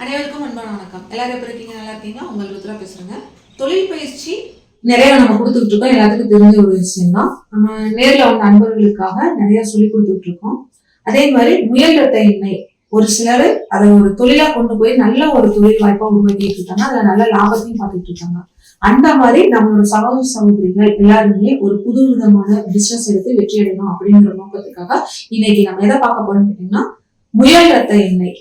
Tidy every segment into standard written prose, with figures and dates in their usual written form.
அனைவருக்கும் அன்பான வணக்கம். எல்லாரும் எப்படி இருக்கீங்க? நல்லா இருக்கீங்க? உங்கள் ருத்ரா பேசுறேங்க. தொழில் பயிற்சி நிறைய நம்ம கொடுத்துட்டு இருக்கோம். எல்லாத்துக்கும் தெரிஞ்ச ஒரு விஷயம் தான். நம்ம நேர்ல வந்த அன்பர்களுக்காக நிறைய சொல்லி கொடுத்துட்டு இருக்கோம். அதே மாதிரி முயல் ரத்த எண்ணெய் ஒரு சிலர் அதை ஒரு தொழிலா கொண்டு போய் நல்ல ஒரு தொழில் வாய்ப்பா உருவாக்கிட்டு இருக்காங்க. அதுல நல்ல லாபத்தையும் பார்த்துட்டு இருக்காங்க. அந்த மாதிரி நம்மளோட சகோதர சகோதரிகள் எல்லாருமே ஒரு புது விதமான பிசினஸ் எடுத்து வெற்றி அடையணும் அப்படிங்கிற நோக்கத்துக்காக இன்னைக்கு நம்ம எதை பார்க்க போறோம்னு கேட்டீங்கன்னா, முயல் ரத்த எண்ணெய்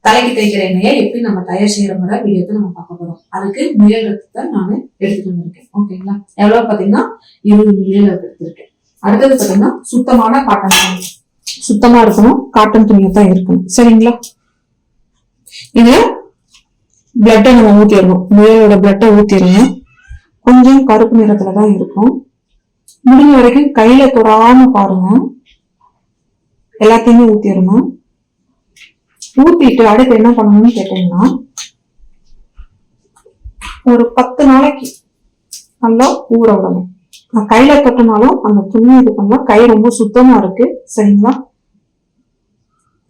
தலைக்கு தேய்க்கிற எண்ணெயை எப்படி நம்ம தயார் செய்யற முறை வீடியோத்தை நம்ம பார்க்க போறோம். அதுக்கு முயல் ரத்தத்தை நான் எடுத்துட்டு வந்திருக்கேன். ஓகேங்களா? எவ்வளவு பாத்தீங்கன்னா 20 முயல் எடுத்திருக்கேன். அடுத்தது பாத்தீங்கன்னா சுத்தமான காட்டன் துணி, சுத்தமா இருக்கணும், காட்டன் துணியை தான் இருக்கணும். சரிங்களா? இதுல பிளட்டை நம்ம ஊத்திடணும். முயலோட பிளட்டை ஊத்திடணும். கொஞ்சம் கருப்பு நிறத்துலதான் இருக்கும். முடிஞ்ச வரைக்கும் கையில தொடாம பாருங்க. எல்லாத்தையுமே ஊத்திடணும். ஊத்திட்டு அடுத்து என்ன பண்ணணும்னு கேட்டீங்கன்னா, ஒரு 10 நாளைக்கு நல்லா ஊற விடணும். நான் கையில தொட்டனாலும் அந்த துணி இது பண்ணலாம். கை ரொம்ப சுத்தமா இருக்கு. சரிங்களா?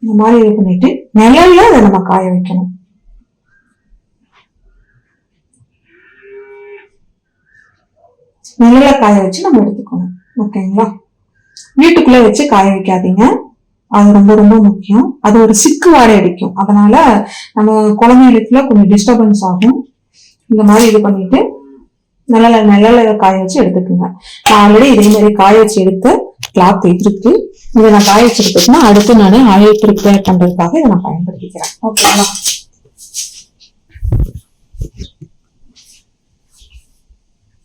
இந்த மாதிரி இது பண்ணிட்டு நிழல்ல அதை நம்ம காய வைக்கணும். நிழல்ல காய வச்சு நம்ம எடுத்துக்கணும். ஓகேங்களா? வீட்டுக்குள்ள வச்சு காய வைக்காதீங்க. அது ரொம்ப ரொம்ப முக்கியம். அது ஒரு சிக்கு வாடை அடிக்கும். அதனால நம்ம குழந்தைகளுக்குள்ள கொஞ்சம் டிஸ்டர்பன்ஸ் ஆகும். இந்த மாதிரி இது பண்ணிட்டு நல்ல காய வச்சு எடுத்துக்கோங்க. நான் ஆல்ரெடி இதே மாதிரி காய வச்சு எடுத்த கிளாத் இருக்கு. இதை நான் காய வச்சு எடுத்துக்கன்னா அடுத்து நான் ஆயில் ப்ரிப்பேர் பண்றதுக்காக இதை நான் பயன்படுத்திக்கிறேன். ஓகேங்களா?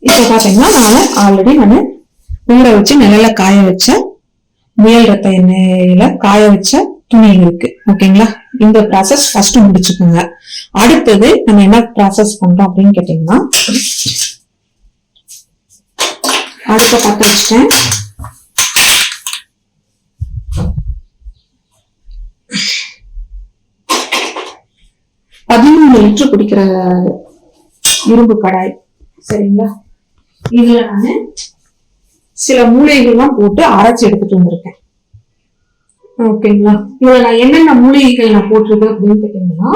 இப்ப பாத்தீங்கன்னா நான் ஆல்ரெடி ஊற வச்சு நிழல்ல காய வச்ச முயல் ரத்த எண்ணெயில காய வச்ச துணி இருக்கு. ஓகேங்களா? இந்த ப்ராசஸ் ஃபர்ஸ்ட் முடிச்சுக்கோங்க. அடுத்தது நம்ம என்ன ப்ராசஸ் பண்றோம் அப்படின்னு கேட்டீங்கன்னா, அடுத்த பத்த வச்சுட்டேன். லிட்டர் குடிக்கிற இரும்பு கடாய். சரிங்களா? இதுல நானு சில மூலிகைகள்லாம் போட்டு அரைச்சு எடுத்துட்டு வந்திருக்கேன். ஓகேங்களா? இதுல நான் என்னென்ன மூலிகைகள் நான் போட்டிருக்கேன் அப்படின்னு கேட்டீங்கன்னா,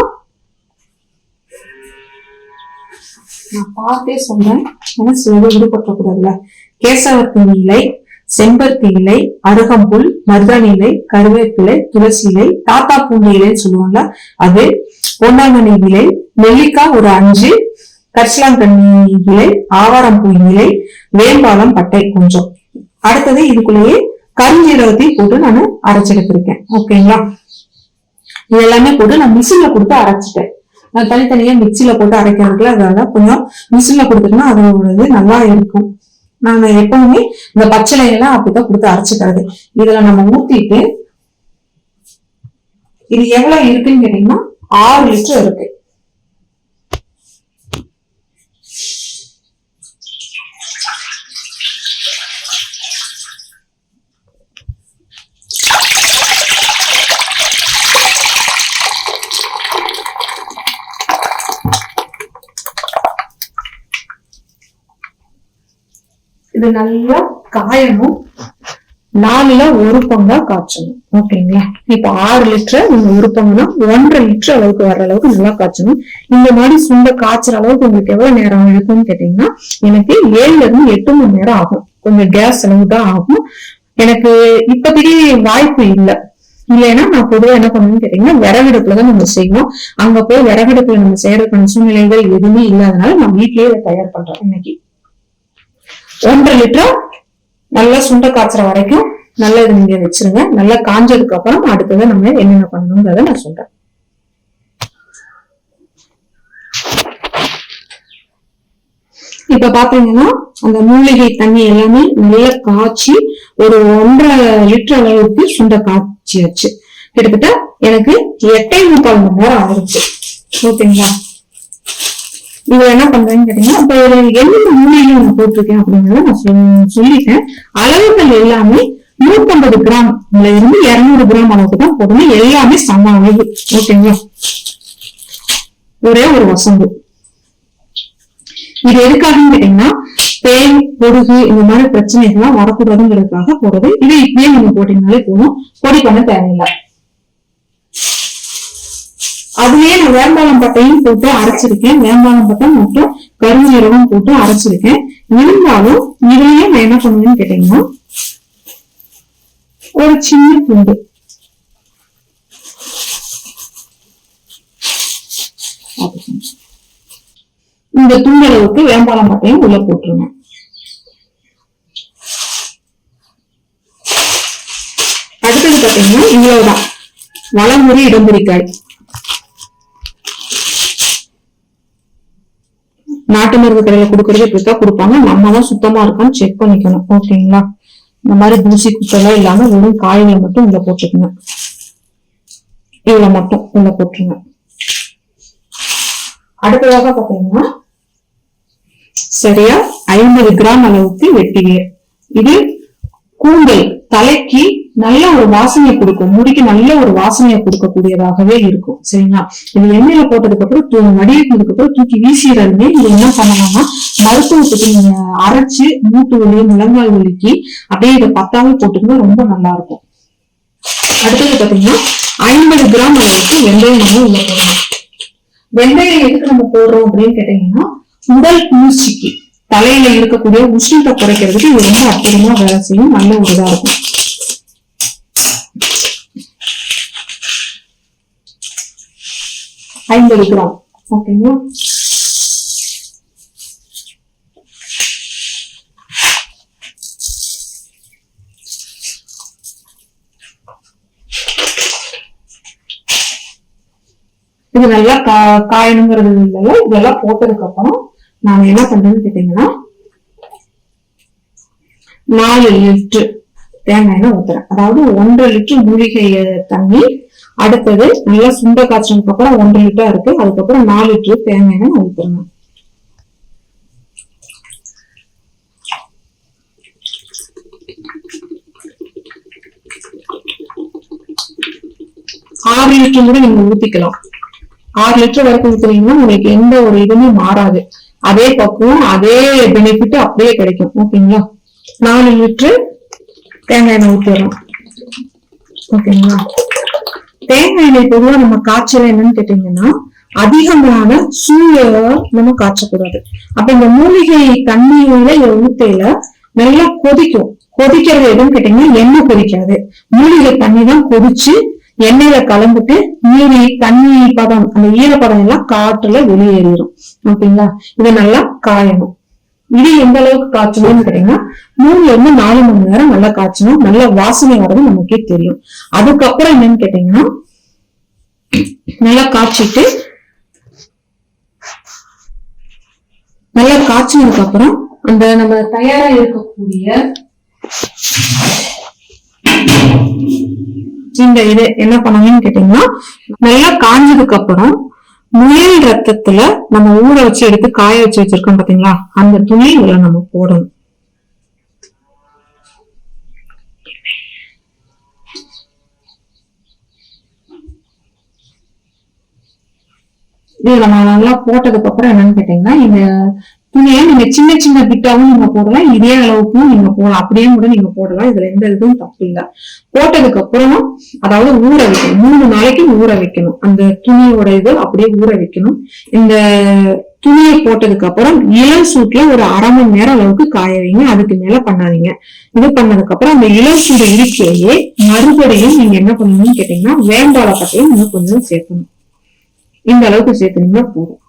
நான் பார்த்தே சொன்னேன். ஏன்னா சில விடுபட்டக்கூடாதுல. கேசவர்த்தி இலை, செம்பருத்தி இலை, அருகம்புல், மருதாணி இலை, கருவேப்பிலை, துளசி இலை, தாத்தா பூண்டி இலைன்னு சொல்லுவாங்கல்ல அது, பொன்னாங்கண்ணி இலை, நெல்லிக்காய் ஒரு 5, கரிசலாங்கண்ணி இலை, ஆவாரம்பூ இலை, வேம்பாலம் பட்டை கொஞ்சம். அடுத்தது இதுக்குள்ளேயே கருஞ்சீரகத்தையும் போட்டு நான் அரைச்செடுத்திருக்கேன். ஓகேங்களா? இது எல்லாமே போட்டு நான் மிஷின்ல கொடுத்து அரைச்சிட்டேன். நான் தனித்தனியா மிக்சியில போட்டு அரைக்கிறதுக்குல அதனால கொஞ்சம் மிஷின்ல கொடுத்துட்டோம்னா அதோட நல்லா இருக்கும். நான் எப்பவுமே இந்த பச்சளை எல்லாம் அப்படிதான் கொடுத்து அரைச்சுக்கிறது. இதுல நம்ம ஊத்திட்டு இது எவ்வளவு இருக்குன்னு கேட்டீங்கன்னா 6 லிட்டர் இருக்கு. இது நல்லா காயணும். 4ல 1 பங்கா காய்ச்சணும். ஓகேங்களா? இப்ப 6 லிட்டர் நீங்க 1 பங்குனா 1.5 லிட்டர் அளவுக்கு வர்ற அளவுக்கு நல்லா காய்ச்சணும். இந்த மாதிரி சுண்ட காய்ச்சற அளவுக்கு உங்களுக்கு எவ்வளவு நேரம் இருக்கும்னு கேட்டீங்கன்னா, எனக்கு 7ல இருந்து 8 மணி நேரம் ஆகும். கொஞ்சம் கேஸ் செலவு தான் ஆகும். எனக்கு இப்போதைக்கு வாய்ப்பு இல்லைன்னா நான் பொதுவா என்ன பண்ணுவேன்னு கேட்டீங்கன்னா, விறகடுப்புலதான் நம்ம செய்வோம். அங்க போய் விறகடுப்புல நம்ம செய்யறதுக்கான சூழ்நிலைகள் எதுவுமே இல்லாதனால நான் வீட்லயே இதை தயார் பண்றேன். இன்னைக்கு 1.5 லிட்டர் நல்லா சுண்ட காய்ச்சற வரைக்கும் நல்லா இது நீங்க வச்சிருங்க. நல்லா காஞ்சதுக்கு அப்புறம் அடுத்தது நம்ம என்னென்ன பண்ணணுங்கிறத நான் சொல்றேன். இப்ப பாத்தீங்கன்னா அந்த மூலிகை தண்ணி எல்லாமே நல்லா காய்ச்சி ஒரு 1.5 லிட்டர் அளவுக்கு சுண்ட காய்ச்சியாச்சு. கிட்டத்தட்ட எனக்கு 8.25 மணி நேரம் ஆயிடுச்சு. ஓகேங்களா? இது என்ன பண்றேன்னு கேட்டீங்கன்னா, இப்ப என்னென்ன மூலிகை நான் போட்டிருக்கேன் அப்படிங்கறத நான் சொல்லிட்டேன். அளவுகள் எல்லாமே 150 கிராம்ல இருந்து 200 கிராம் அளவுக்கு தான் போடணும். எல்லாமே சம அளவு. ஓகேங்களா? ஒரே ஒரு வசம்பு. இது எதுக்காகன்னு கேட்டீங்கன்னா, பேய் பொடுகு இந்த மாதிரி பிரச்சனைகள்லாம் வரக்கூடாதுங்கிறதுக்காக போடுறது. இது இப்படியே நீங்க போட்டீங்கன்னாலே போதும். பொடி பண்ண தேவையில்லை. அதுலயே நான் வேம்பாலம் பட்டையும் போட்டு அரைச்சிருக்கேன். வேம்பாலம் பட்டை மற்றும் கருஞ்சீரகம் போட்டு அரைச்சிருக்கேன். இருந்தாலும் இதுலயே நான் என்ன பண்ணுவேன்னு கேட்டீங்கன்னா ஒரு சின்ன துண்டு இந்த துண்டளவுக்கு வேம்பாலம் பட்டையும் உள்ள போட்டுருங்க. அடுத்தது பாத்தீங்கன்னா இவ்வளவுதான் வளமுறை இடம்புரிக்காய். நாட்டு மருந்து கடையில கொடுக்கறது இப்படித்தான் கொடுப்பாங்க. நம்ம தான் சுத்தமா இருக்கான்னு செக் பண்ணிக்கணும். ஓகேங்களா? இந்த மாதிரி தூசி குத்தெல்லாம் இல்லாம வெறும் காய்களை மட்டும் உள்ள போட்டுக்கங்க. இவ்வளவு மட்டும் உள்ள போட்டுருங்க. அடுத்ததாக பாத்தீங்கன்னா சரியா 50 கிராம் அளவுக்கு வெட்டிவேர். இது கூந்தல் தலைக்கு நல்ல ஒரு வாசனையை கொடுக்கும். முடிக்கு நல்ல ஒரு வாசனையை கொடுக்கக்கூடியதாகவே இருக்கும். சரிங்களா? இது எண்ணெயில போட்டதுக்கு அப்புறம் வடிகட்டினதுக்கு அப்புறம் தூக்கி வீசிடாதுமே. இது என்ன பண்ணலாம்னா மருத்துவத்துக்கு நீங்க அரைச்சு மூட்டு வலி முழங்கால் வலிக்கு அப்படியே இதை பத்தாவே போட்டுக்கணும். ரொம்ப நல்லா இருக்கும். அடுத்தது பாத்தீங்கன்னா 50 கிராம் அளவுக்கு வெந்தயம் நம்ம உள்ள போடணும். வெந்தயம் எதுக்கு நம்ம போடுறோம் அப்படின்னு கேட்டீங்கன்னா உடல் குளிர்ச்சிக்கு தலையில இருக்கக்கூடிய உஷ்ணத்தை குறைக்கிறதுக்கு இது ரொம்ப அற்புதமா வேலை செய்யும். நல்ல ஒரு இதா இருக்கும். ஐம்பது கிராம். ஓகேங்களா? இது நல்லா காயணுங்கிறது இல்லைல்ல. இதெல்லாம் போட்டதுக்கு அப்புறம் நாங்க என்ன பண்றோம்னு கேட்டீங்கன்னா 4 லிட்டர் தேங்காய் எண்ணெய் ஊத்துறேன். அதாவது 1.5 லிட்டர் மூலிகை தண்ணி. அடுத்தது நல்லா சுண்ட காய்ச்சதுக்கு அப்புறம் 1 லிட்டர் இருக்கு. அதுக்கப்புறம் 4 லிட்டர் தேங்காய் எண்ணெய் ஊத்துறேங்க. ஆறு லிட்டர் கூட நீங்க ஊத்திக்கலாம். 6 லிட்டர் வரைக்கும் ஊத்துறீங்கன்னா உங்களுக்கு எந்த ஒரு இதுவுமே மாறாது. அதே பக்குவம் அதே பெனிஃபிட் அப்படியே கிடைக்கும். ஓகேங்களா? 4 லிட்டர் தேங்காய் எண்ணெய் ஊத்திடலாம். ஓகேங்களா? தேங்காய் எண்ணெய் பொதுவா நம்ம காய்ச்சல என்னன்னு கேட்டீங்கன்னா அதிகமான சூழல நம்ம காய்ச்சக்கூடாது. அப்ப இந்த மூலிகை தண்ணியில ஊத்தையில நல்லா கொதிக்கும். கொதிக்கிறது எதுன்னு கேட்டீங்கன்னா எண்ணெய் கொதிக்காது. மூலிகை தண்ணி தான் கொதிச்சு எண்ணெயில கலந்துட்டு மீறி தண்ணி பதம் அந்த ஈரப்பதம் எல்லாம் காற்றுல வெளியேறிடும். ஓகேங்களா? இதை நல்லா காயணும். இது எந்த அளவுக்கு காய்ச்சணும்னு கேட்டீங்கன்னா 3 இருந்து 4 மணி நேரம் நல்லா காய்ச்சணும். நல்ல வாசனை வர்றது நமக்கே தெரியும். அதுக்கப்புறம் என்னன்னு கேட்டீங்கன்னா நல்லா காய்ச்சிட்டு நல்லா காய்ச்சினதுக்கு அப்புறம் அந்த நம்ம தயாரா இருக்கக்கூடிய இந்த இது என்ன பண்ணுவீங்கன்னு கேட்டீங்கன்னா நல்லா காஞ்சதுக்கு அப்புறம் முயல் ரத்தத்துல நம்ம ஊற வச்சு எடுத்து காய வச்சு வச்சிருக்கோம் பாத்தீங்களா, அந்த துணி இதுல நம்ம போடணும். இது நம்ம நல்லா போட்டதுக்கு அப்புறம் என்னன்னு கேட்டீங்கன்னா இந்த துணியை நீங்க சின்ன சின்ன பிட்டாவும் நீங்க போடலாம். இதே அளவுக்கும் நீங்க போடலாம். அப்படியே கூட நீங்க போடலாம். இதுல எந்த இதுவும் தப்பு இல்லை. போட்டதுக்கு அப்புறம் அதாவது ஊற வைக்கணும். 3 நாளைக்கு ஊற வைக்கணும். அந்த துணியோட இது அப்படியே ஊற வைக்கணும். இந்த துணியை போட்டதுக்கு அப்புறம் இளம் சூட்ல ஒரு 1/2 மணி நேரம் அளவுக்கு காய வைங்க. அதுக்கு மேல பண்ணாதீங்க. இது பண்ணதுக்கு அப்புறம் அந்த இளம் சூடு இருக்கையே மறுபடியும் நீங்க என்ன பண்ணணும்னு கேட்டீங்கன்னா வேம்பால பட்டையும் இன்னும் கொஞ்சம் சேர்க்கணும். இந்த அளவுக்கு சேர்த்தீங்கன்னா போதும்.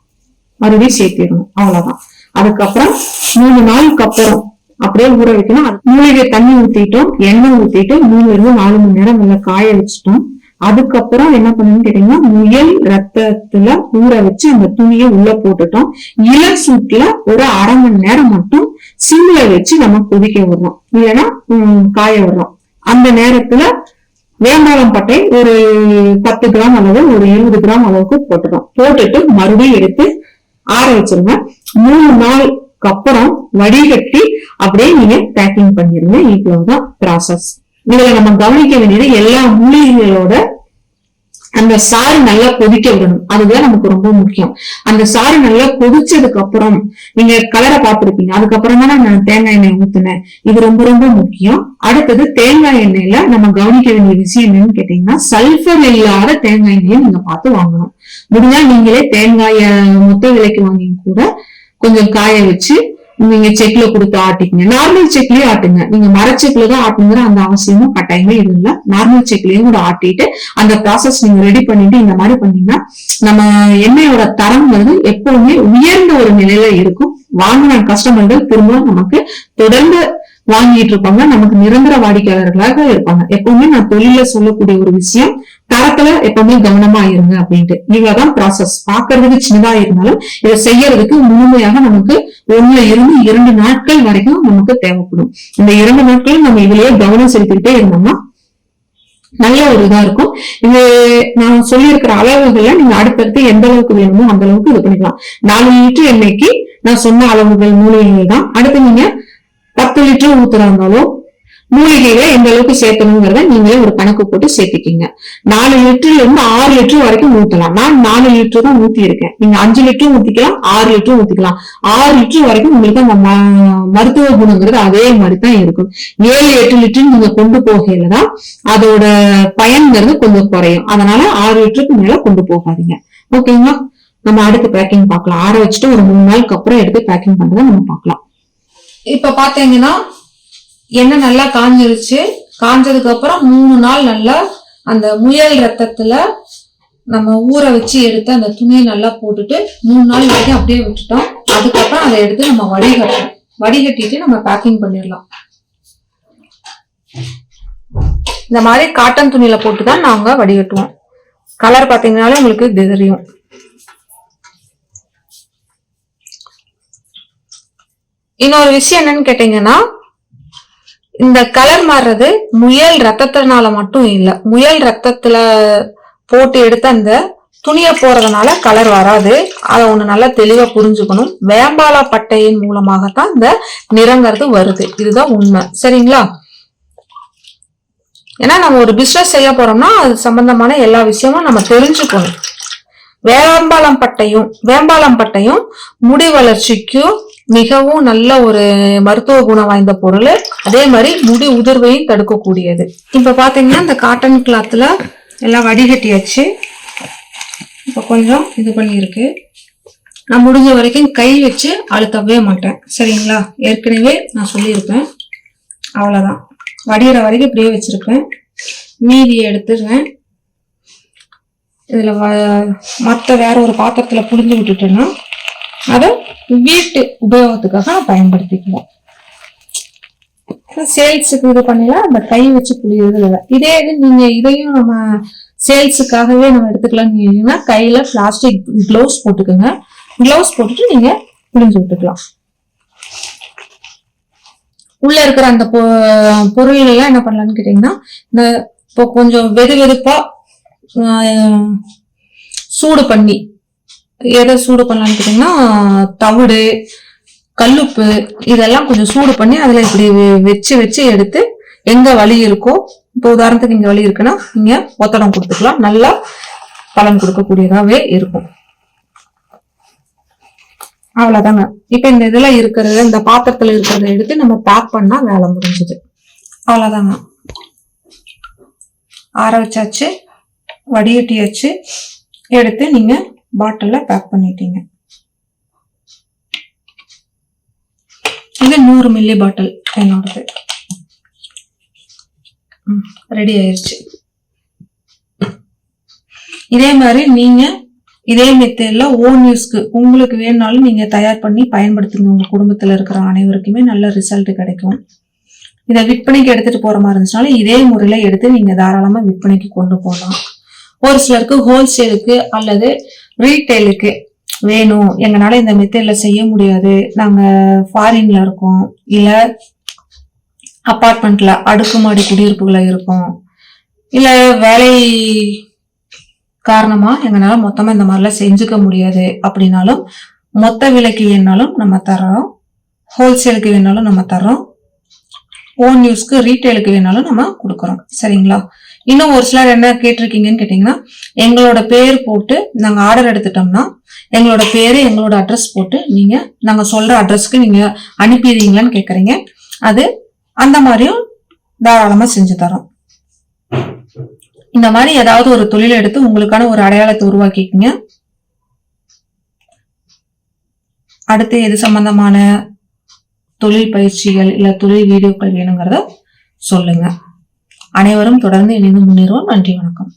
மறுபடியும் சேர்த்திடணும். அவ்வளவுதான். அதுக்கப்புறம் 3 நாளுக்கு அப்புறம் அப்படியே ஊற வைக்கணும். மூலிகை தண்ணி ஊத்திட்டோம், எண்ணெய் ஊத்திட்டு 3 இருந்து 4 மணி நேரம் நல்லா காய வச்சுட்டோம். அதுக்கப்புறம் என்ன பண்ணணும்னு கேட்டீங்கன்னா முயல் ரத்தத்துல ஊற வச்சு அந்த துணியை உள்ள போட்டுட்டோம். இளம் சூட்ல ஒரு 1/2 மணி நேரம் மட்டும் சிம்ல வச்சு நம்ம கொதிக்க விடுறோம், இல்லைன்னா காய விடுறோம். அந்த நேரத்துல வேம்பாலம் பட்டை ஒரு 10 கிராம் அளவு ஒரு 20 கிராம் அளவுக்கு போட்டுடும். போட்டுட்டு மறுபடியும் எடுத்து ஆற வச்சிருங்க. 3 நாளுக்கு அப்புறம் வடிகட்டி அப்படியே நீங்க பேக்கிங் பண்ணிருங்க. இவ்வளவுதான் ப்ராசஸ். இதுல நம்ம கவனிக்க வேண்டியது எல்லா மூலிகைகளோட அந்த சாறு நல்லா கொதிக்க விடணும். அதுதான் நமக்கு ரொம்ப முக்கியம். அந்த சாறு நல்லா கொதிச்சதுக்கு அப்புறம் நீங்க கலரை பார்த்திருப்பீங்க. அதுக்கப்புறம் தான் நான் தேங்காய் எண்ணெய் ஊத்துனேன். இது ரொம்ப ரொம்ப முக்கியம். அடுத்தது தேங்காய் எண்ணெயில நம்ம கவனிக்க வேண்டிய விஷயம் என்னன்னு கேட்டீங்கன்னா, சல்பர் இல்லாத தேங்காய் எண்ணெயை நீங்க பார்த்து வாங்கணும். முடிஞ்சா நீங்களே தேங்காய மொத்த விலைக்கு வாங்கி கூட கொஞ்சம் காய வச்சு நீங்க செக்ல கொடுத்து ஆட்டிக்கங்க. நார்மல் செக்லயே ஆட்டுங்க. நீங்க மரச்செக்ல தான் ஆட்டுங்கிற அந்த அவசியமும் கட்டாயமே இது இல்ல. நார்மல் செக்லயும் கூட ஆட்டிட்டு அந்த ப்ராசஸ் நீங்க ரெடி பண்ணிட்டு இந்த மாதிரி பண்ணீங்கன்னா நம்ம எண்ணெயோட தரம்ங்கிறது எப்பவுமே உயர்ந்த ஒரு நிலையில இருக்கும். வாங்கின கஸ்டமர்கள் திரும்ப நமக்கு தொடர்ந்து வாங்கிட்டு இருப்பாங்க. நமக்கு நிரந்தர வாடிக்கையாளர்களாக இருப்பாங்க. எப்பவுமே நான் தொழில சொல்லக்கூடிய ஒரு விஷயம், தரத்துல எப்பவுமே கவனமா இருங்க அப்படின்ட்டு. இவ்வளவுதான் ப்ராசஸ். பாக்குறதுக்கு சின்னதா இருந்தாலும் இதை செய்யறதுக்கு முழுமையாக நமக்கு 1 இருந்து 2 நாட்கள் வரைக்கும் நமக்கு தேவைப்படும். இந்த 2 நாட்களும் நம்ம இதுலயே கவனம் செலுத்திக்கிட்டே இருந்தோம்னா நல்ல ஒரு இதா இருக்கும். இது நான் சொல்லியிருக்கிற அளவுகள்ல நீங்க அடுத்தடுத்து எந்த அளவுக்கு வேணுமோ அந்த அளவுக்கு இது பண்ணிக்கலாம். 4 லிட்டர் எண்ணெய்க்கு நான் சொன்ன அளவுகள் மூலிகைகள் தான். அடுத்து நீங்க 10 லிட்டர் ஊத்துறாங்களோ மூலிகைகளை எந்த அளவுக்கு சேர்க்கணுங்கிறத நீங்களே ஒரு கணக்கு போட்டு சேர்த்துக்கீங்க. 4 லிட்டர்ல இருந்து 6 லிட்டர் வரைக்கும் ஊத்தலாம். நான் 4 லிட்டர் தான் ஊத்தி இருக்கேன். நீங்க 5 லிட்டரும் ஊத்திக்கலாம், 6 லிட்டரும் ஊத்திக்கலாம். 6 லிட்டர் வரைக்கும் உங்களுக்கு அந்த மருத்துவ குணங்கிறது அதே மாதிரி தான் இருக்கும். 7-8 லிட்டர் நீங்க கொண்டு போகையில தான் அதோட பயன்கிறது கொஞ்சம் குறையும். அதனால 6 லிட்டருக்கு மேல கொண்டு போகாதீங்க. ஓகேங்களா? நம்ம அடுத்து பேக்கிங் பார்க்கலாம். ஆற வச்சுட்டு ஒரு 3 நாளுக்கு அப்புறம் எடுத்து பேக்கிங் பண்றதை நம்ம பார்க்கலாம். இப்ப பாத்தீங்கன்னா எண்ணெய் நல்லா காஞ்சிருச்சு. காஞ்சதுக்கு அப்புறம் 3 நாள் நல்லா அந்த முயல் ரத்தத்துல நம்ம ஊற வச்சு எடுத்து அந்த துணியை நல்லா போட்டுட்டு 3 நாள் வரைக்கும் அப்படியே விட்டுட்டோம். அதுக்கப்புறம் அதை எடுத்து நம்ம வடிகட்டிட்டு நம்ம பேக்கிங் பண்ணிடலாம். இந்த மாதிரி காட்டன் துணியில போட்டுதான் நாங்க வடிகட்டுவோம். கலர் பாத்தீங்கன்னாலே உங்களுக்கு தெரியும். இன்னொரு விஷயம் என்னன்னு கேட்டீங்கன்னா, இந்த கலர் மாறுறது முயல் ரத்தத்தினால மட்டும் இல்ல. முயல் ரத்தத்துல போட்டு எடுத்த அந்த துணியை போறதுனால கலர் வராது. அதை ஒண்ணு நல்லா தெளிவா புரிஞ்சுக்கணும். வேம்பாலா பட்டையின் மூலமாகத்தான் இந்த நிறங்கிறது வருது. இதுதான் உண்மை. சரிங்களா? ஏன்னா நம்ம ஒரு பிசினஸ் செய்ய போறோம்னா அது சம்பந்தமான எல்லா விஷயமும் நம்ம தெரிஞ்சுக்கணும். வேம்பாலம் பட்டையும் முடி வளர்ச்சிக்கும் மிகவும் நல்ல ஒரு மருத்துவ குணம் வாய்ந்த பொருள். அதே மாதிரி முடி உதிர்வையும் தடுக்கக்கூடியது. இப்ப பாத்தீங்கன்னா இந்த காட்டன் கிளாத்ல எல்லாம் வடிகட்டியாச்சு. இப்ப கொஞ்சம் இது பண்ணிருக்கு. நான் முடிஞ்ச வரைக்கும் கை வச்சு அழுத்தவே மாட்டேன். சரிங்களா? ஏற்கனவே நான் சொல்லியிருப்பேன். அவ்வளவுதான். வடிகிற வரைக்கும் இப்படியே வச்சிருப்பேன். மீதியை எடுத்துருவேன். இதுல மற்ற வேற ஒரு பாத்திரத்துல புழிஞ்சு விட்டுட்டேன்னா அதை வீட்டு உபயோகத்துக்காக நான் பயன்படுத்திக்குவோம். சேல்ஸுக்கு இது பண்ணலாம். அந்த கை வச்சு புளியது இல்லை. இதே இது நீங்க இதையும் நம்ம சேல்ஸுக்காகவே நம்ம எடுத்துக்கலாம்னு கையில பிளாஸ்டிக் கிளவுஸ் போட்டுக்கோங்க. கிளவுஸ் போட்டுட்டு நீங்க புளிஞ்சு விட்டுக்கலாம். உள்ள இருக்கிற அந்த பொருள்கள் எல்லாம் என்ன பண்ணலாம்னு கேட்டீங்கன்னா, இந்த இப்போ கொஞ்சம் வெதுவெதுப்பா சூடு பண்ணி எதை சூடு பண்ணலான்னு கேட்டீங்கன்னா, தவிடு, கல்லுப்பு இதெல்லாம் கொஞ்சம் சூடு பண்ணி அதுல இப்படி வச்சு எடுத்து எங்க வலி இருக்கோ, இப்போ உதாரணத்துக்கு இங்க வலி இருக்குன்னா இங்க ஒத்தடம் கொடுத்துக்கலாம். நல்லா பலன் கொடுக்கக்கூடியதாவே இருக்கும். அவ்வளவுதாங்க. இப்ப இந்த இதுல இருக்கிறத, இந்த பாத்திரத்துல இருக்கிறத எடுத்து நம்ம பேக் பண்ணா வேலை முடிஞ்சது. அவ்வளவுதாங்க. ஆற வச்சாச்சு, வடிகட்டியாச்சு. எடுத்து நீங்க பாட்டில்ல பேக் பண்ணிட்டீங்க. இது 100 மில்லி பாட்டில் என்னோடது ரெடி ஆயிருச்சு. இதே மாதிரி நீங்க இதே மெத்தட்ல ஓன் யூஸ்க்கு உங்களுக்கு வேணும்னாலும் நீங்க தயார் பண்ணி பயன்படுத்துங்க. உங்க குடும்பத்துல இருக்கிற அனைவருக்குமே நல்ல ரிசல்ட் கிடைக்கும். இதை விற்பனைக்கு எடுத்துட்டு போற மாதிரி இருந்துச்சுனாலும் இதே முறையில எடுத்து நீங்க தாராளமா விற்பனைக்கு கொண்டு போகலாம். ஒரு சிலருக்கு ஹோல்சேலுக்கு அல்லது ரீட்டைலுக்கு வேணும், எங்களால இந்த மெத்தட்ல செய்ய முடியாது, நாங்க ஃபாரின்ல இருக்கோம், இல்ல அபார்ட்மெண்ட்ல அடுக்குமாடி குடியிருப்புகளை இருக்கோம், இல்ல வேலை காரணமா எங்களால மொத்தமா இந்த மாதிரிலாம் செஞ்சுக்க முடியாது அப்படின்னாலும் மொத்த விலைக்கு வேணாலும் நம்ம தர்றோம், ஹோல்சேலுக்கு வேணாலும் நம்ம தர்றோம், ஓன் யூஸ்க்கு ரீட்டைலுக்கு வேணாலும் நம்ம கொடுக்குறோம். சரிங்களா? இன்னும் ஒரு சிலர் என்ன கேட்டிருக்கீங்கன்னு கேட்டீங்கன்னா, எங்களோட பேர் போட்டு நாங்க ஆர்டர் எடுத்துட்டோம்னா எங்களோட பேரு எங்களோட அட்ரஸ் போட்டு நீங்க நாங்க சொல்ற அட்ரஸ்க்கு நீங்க அனுப்பிடுறீங்களான்னு கேக்குறீங்க. அது அந்த மாதிரியும் தாராளமா செஞ்சு தரோம். இந்த மாதிரி ஏதாவது ஒரு தொழிலை எடுத்து உங்களுக்கான ஒரு அடையாளத்தை உருவாக்கிக்கங்க. அடுத்து எது சம்பந்தமான தொழில் பயிற்சிகள் இல்ல தொழில் வீடியோக்கள் வேணுங்கிறத சொல்லுங்க. அனைவரும் தொடர்ந்து இணைந்து முன்னேறுவோம். நன்றி, வணக்கம்.